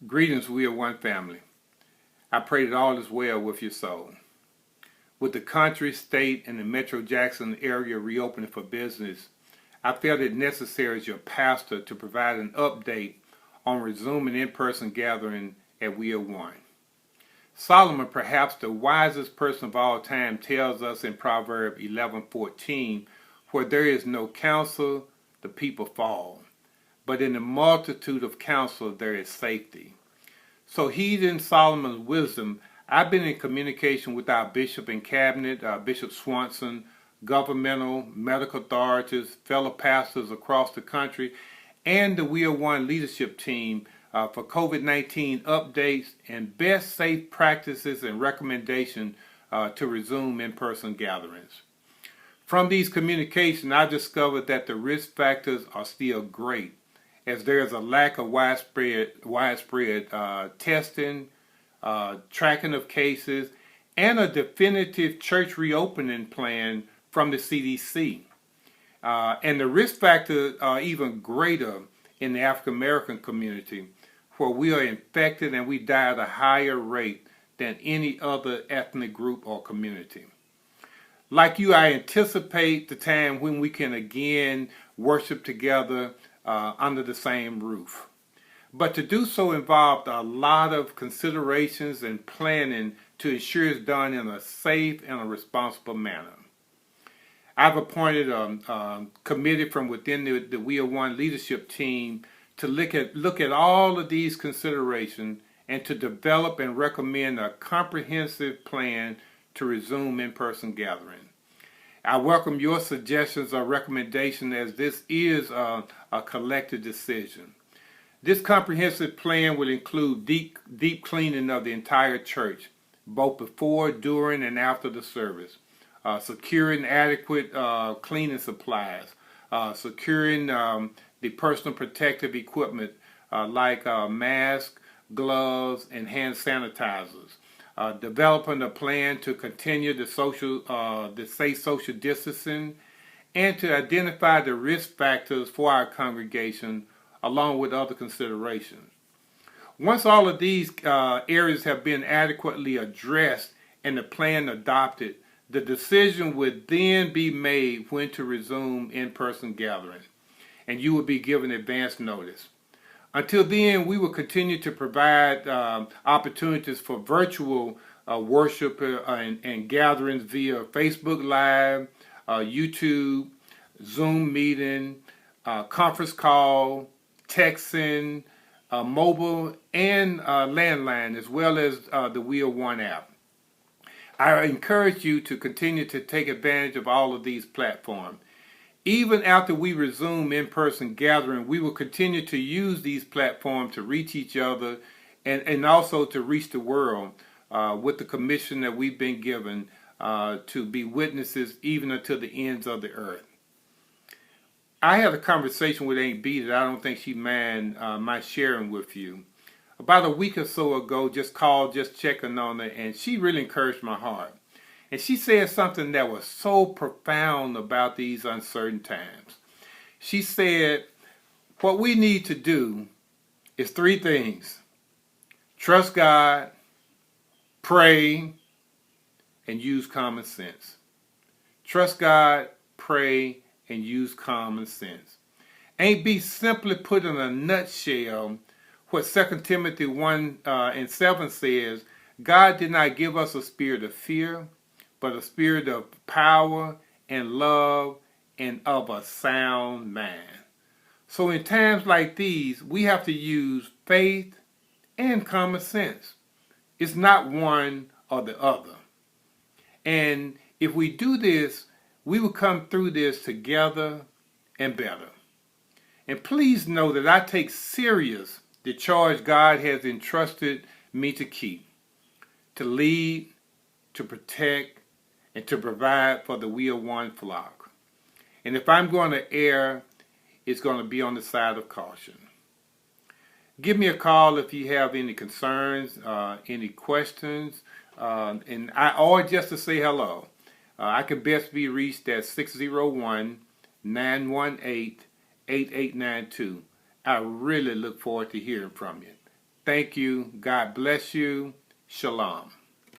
Greetings, we are one family. I pray that all is well with your soul. With the country, state, and the Metro Jackson area reopening for business, I felt it necessary as your pastor to provide an update on resuming in-person gathering at We Are One. Solomon, perhaps the wisest person of all time, tells us in Proverbs 11:14, "Where there is no counsel, the people fall. But in the multitude of counsel there is safety." So heeding Solomon's wisdom, I've been in communication with our bishop and cabinet, Bishop Swanson, governmental, medical authorities, fellow pastors across the country, and the We Are One leadership team for COVID-19 updates and best safe practices and recommendations to resume in-person gatherings. From these communications, I discovered that the risk factors are still great, as there is a lack of widespread testing, tracking of cases, and a definitive church reopening plan from the CDC. And the risk factors are even greater in the African American community, where we are infected and we die at a higher rate than any other ethnic group or community. Like you, I anticipate the time when we can again worship together under the same roof. But to do so involved a lot of considerations and planning to ensure it's done in a safe and a responsible manner. I've appointed a committee from within the We Are One leadership team to look at all of these considerations and to develop and recommend a comprehensive plan to resume in-person gathering. I welcome your suggestions or recommendations, as this is a collective decision. This comprehensive plan will include deep cleaning of the entire church, both before, during, and after the service, securing adequate cleaning supplies, securing the personal protective equipment like masks, gloves, and hand sanitizers, developing a plan to continue the safe social distancing, and to identify the risk factors for our congregation, along with other considerations. Once all of these areas have been adequately addressed and the plan adopted, the decision would then be made when to resume in-person gathering, and you will be given advance notice. Until then, we will continue to provide opportunities for virtual worship and gatherings via Facebook Live, YouTube, Zoom meeting, conference call, texting, mobile, and landline, as well as the We Are One app. I encourage you to continue to take advantage of all of these platforms. Even after we resume in-person gathering, we will continue to use these platforms to reach each other and also to reach the world with the commission that we've been given to be witnesses even until the ends of the earth. I had a conversation with Aunt B that I don't think she mind my sharing with you. About a week or so ago, just checking on her, and she really encouraged my heart. And she said something that was so profound about these uncertain times. She said, what we need to do is three things: trust God, pray, and use common sense. Trust God, pray, and use common sense. Ain't be simply put in a nutshell what 2 Timothy 1:7 says: God did not give us a spirit of fear, but a spirit of power and love and of a sound mind. So in times like these, we have to use faith and common sense. It's not one or the other. And if we do this, we will come through this together and better. And please know that I take serious the charge God has entrusted me to keep, to lead, to protect, and to provide for the We Are One flock. And if I'm going to err, it's going to be on the side of caution. Give me a call if you have any concerns, any questions, or just to say hello. I can best be reached at 601-918-8892. I really look forward to hearing from you. Thank you. God bless you. Shalom.